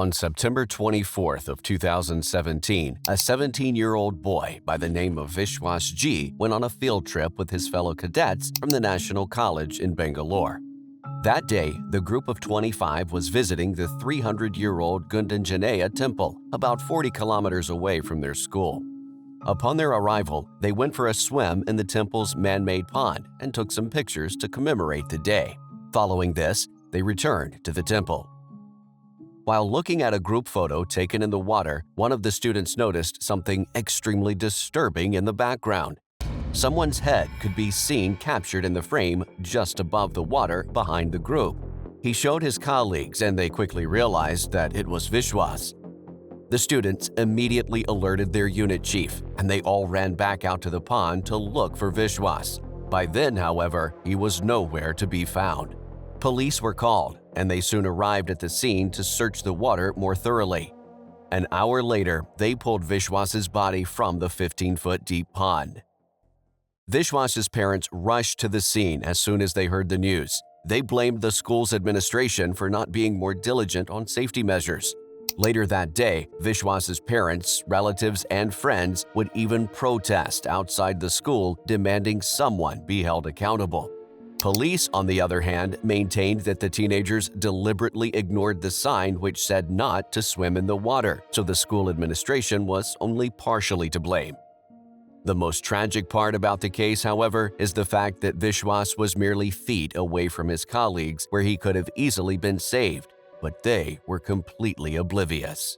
On September 24th of 2017, a 17-year-old boy by the name of Vishwas G went on a field trip with his fellow cadets from the National College in Bangalore. That day, the group of 25 was visiting the 300-year-old Gundanjanaya temple, about 40 kilometers away from their school. Upon their arrival, they went for a swim in the temple's man-made pond and took some pictures to commemorate the day. Following this, they returned to the temple. While looking at a group photo taken in the water, one of the students noticed something extremely disturbing in the background. Someone's head could be seen captured in the frame just above the water behind the group. He showed his colleagues and they quickly realized that it was Vishwas. The students immediately alerted their unit chief, and they all ran back out to the pond to look for Vishwas. By then, however, he was nowhere to be found. Police were called, and they soon arrived at the scene to search the water more thoroughly. An hour later, they pulled Vishwas's body from the 15-foot deep pond. Vishwas's parents rushed to the scene as soon as they heard the news. They blamed the school's administration for not being more diligent on safety measures. Later that day, Vishwas's parents, relatives, and friends would even protest outside the school, demanding someone be held accountable. Police, on the other hand, maintained that the teenagers deliberately ignored the sign which said not to swim in the water, so the school administration was only partially to blame. The most tragic part about the case, however, is the fact that Vishwas was merely feet away from his colleagues where he could have easily been saved, but they were completely oblivious.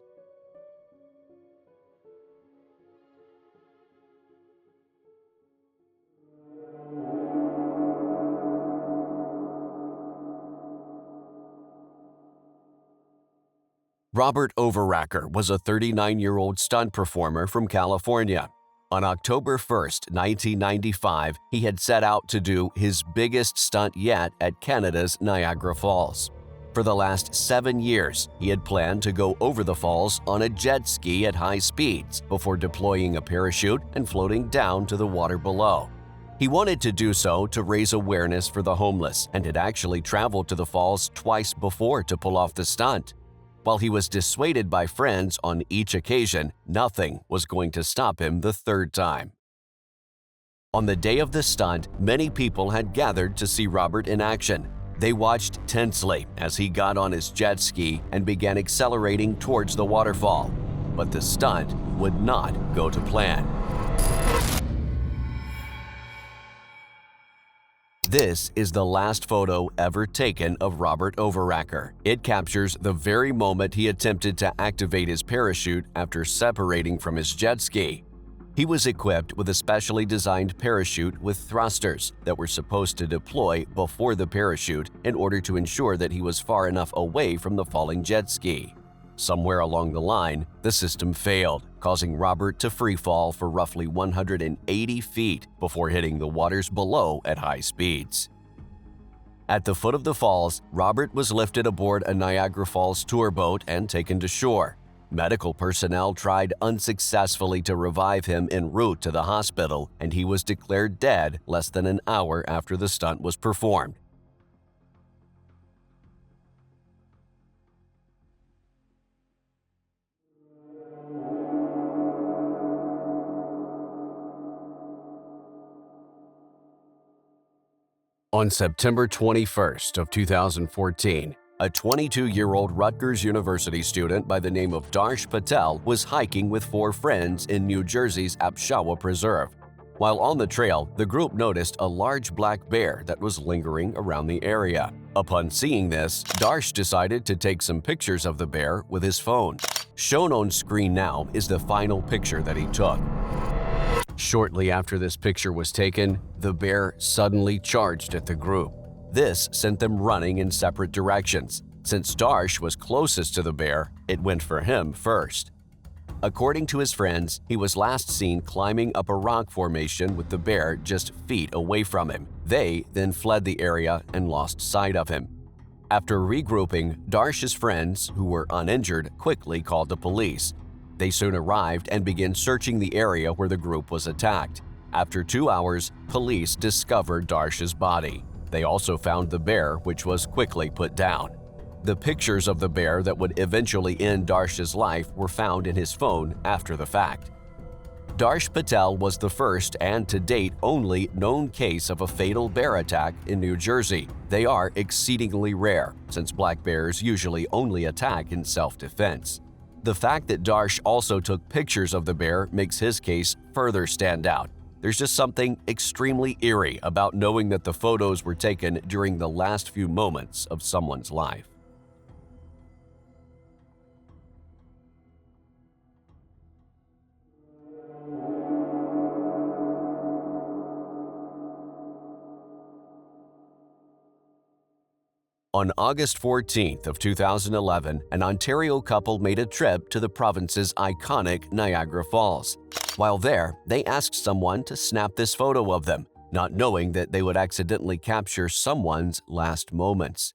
Robert Overacker was a 39-year-old stunt performer from California. On October 1, 1995, he had set out to do his biggest stunt yet at Canada's Niagara Falls. For the last 7 years, he had planned to go over the falls on a jet ski at high speeds before deploying a parachute and floating down to the water below. He wanted to do so to raise awareness for the homeless and had actually traveled to the falls twice before to pull off the stunt. While he was dissuaded by friends on each occasion, nothing was going to stop him the third time. On the day of the stunt, many people had gathered to see Robert in action. They watched tensely as he got on his jet ski and began accelerating towards the waterfall. But the stunt would not go to plan. This is the last photo ever taken of Robert Overacker. It captures the very moment he attempted to activate his parachute after separating from his jet ski. He was equipped with a specially designed parachute with thrusters that were supposed to deploy before the parachute in order to ensure that he was far enough away from the falling jet ski. Somewhere along the line, the system failed, causing Robert to freefall for roughly 180 feet before hitting the waters below at high speeds. At the foot of the falls, Robert was lifted aboard a Niagara Falls tour boat and taken to shore. Medical personnel tried unsuccessfully to revive him en route to the hospital, and he was declared dead less than an hour after the stunt was performed. On September 21st of 2014, a 22-year-old Rutgers University student by the name of Darsh Patel was hiking with 4 friends in New Jersey's Apshawa Preserve. While on the trail, the group noticed a large black bear that was lingering around the area. Upon seeing this, Darsh decided to take some pictures of the bear with his phone. Shown on screen now is the final picture that he took. Shortly after this picture was taken, the bear suddenly charged at the group. This sent them running in separate directions. Since Darsh was closest to the bear, it went for him first. According to his friends, he was last seen climbing up a rock formation with the bear just feet away from him. They then fled the area and lost sight of him. After regrouping, Darsh's friends, who were uninjured, quickly called the police. They soon arrived and began searching the area where the group was attacked. After 2 hours, police discovered Darsh's body. They also found the bear, which was quickly put down. The pictures of the bear that would eventually end Darsh's life were found in his phone after the fact. Darsh Patel was the first and to date only known case of a fatal bear attack in New Jersey. They are exceedingly rare, since black bears usually only attack in self-defense. The fact that Darsh also took pictures of the bear makes his case further stand out. There's just something extremely eerie about knowing that the photos were taken during the last few moments of someone's life. On August 14th of 2011, an Ontario couple made a trip to the province's iconic Niagara Falls. While there, they asked someone to snap this photo of them, not knowing that they would accidentally capture someone's last moments.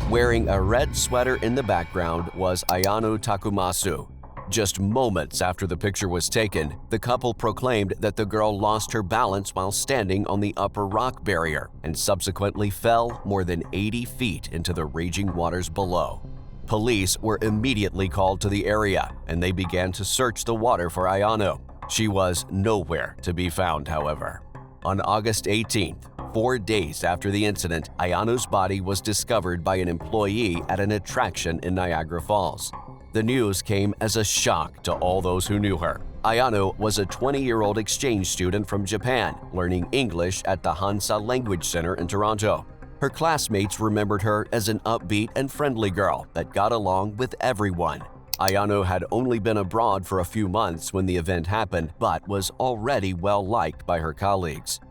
Wearing a red sweater in the background was Ayano Takumasu. Just moments after the picture was taken, the couple proclaimed that the girl lost her balance while standing on the upper rock barrier and subsequently fell more than 80 feet into the raging waters below. Police were immediately called to the area, and they began to search the water for Ayano. She was nowhere to be found, however. On August 18th, 4 days after the incident, Ayano's body was discovered by an employee at an attraction in Niagara Falls. The news came as a shock to all those who knew her. Ayano was a 20-year-old exchange student from Japan, learning English at the Hansa Language Center in Toronto. Her classmates remembered her as an upbeat and friendly girl that got along with everyone. Ayano had only been abroad for a few months when the event happened, but was already well-liked by her colleagues.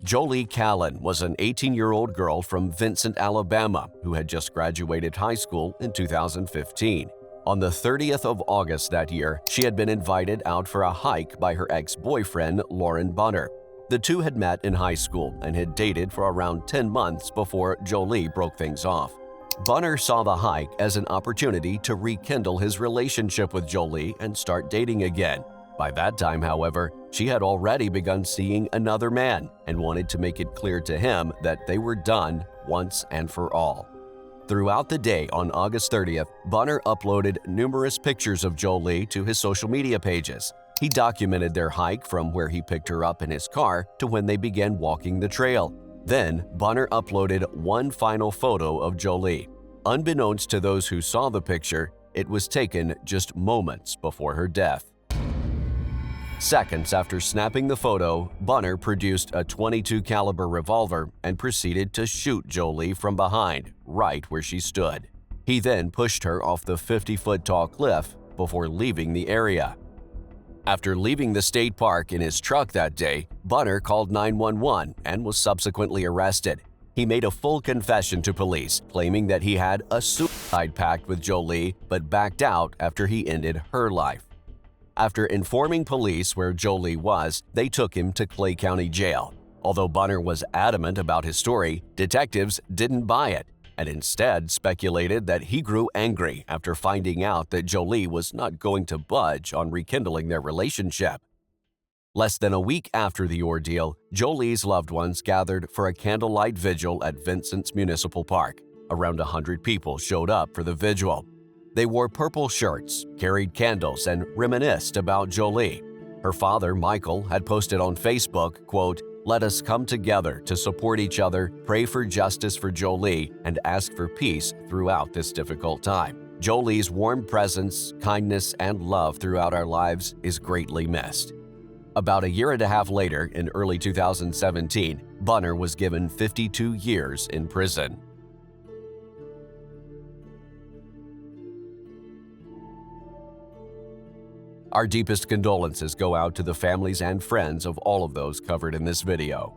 Jolie Callan was an 18-year-old girl from Vincent, Alabama, who had just graduated high school in 2015. On the 30th of August that year, she had been invited out for a hike by her ex-boyfriend, Lauren Bunner. The two had met in high school and had dated for around 10 months before Jolie broke things off. Bunner saw the hike as an opportunity to rekindle his relationship with Jolie and start dating again. By that time, however, she had already begun seeing another man and wanted to make it clear to him that they were done once and for all. Throughout the day on August 30th, Bunner uploaded numerous pictures of Jolie to his social media pages. He documented their hike from where he picked her up in his car to when they began walking the trail. Then, Bunner uploaded one final photo of Jolie. Unbeknownst to those who saw the picture, it was taken just moments before her death. Seconds after snapping the photo, Bunner produced a .22 caliber revolver and proceeded to shoot Jolie from behind, right where she stood. He then pushed her off the 50-foot-tall cliff before leaving the area. After leaving the state park in his truck that day, Bunner called 911 and was subsequently arrested. He made a full confession to police, claiming that he had a suicide pact with Jolie but backed out after he ended her life. After informing police where Jolie was, they took him to Clay County Jail. Although Bunner was adamant about his story, detectives didn't buy it and instead speculated that he grew angry after finding out that Jolie was not going to budge on rekindling their relationship. Less than a week after the ordeal, Jolie's loved ones gathered for a candlelight vigil at Vincent's Municipal Park. Around 100 people showed up for the vigil. They wore purple shirts, carried candles, and reminisced about Jolie. Her father, Michael, had posted on Facebook, quote, "Let us come together to support each other, pray for justice for Jolie, and ask for peace throughout this difficult time. Jolie's warm presence, kindness, and love throughout our lives is greatly missed." About a year and a half later, in early 2017, Bunner was given 52 years in prison. Our deepest condolences go out to the families and friends of all of those covered in this video.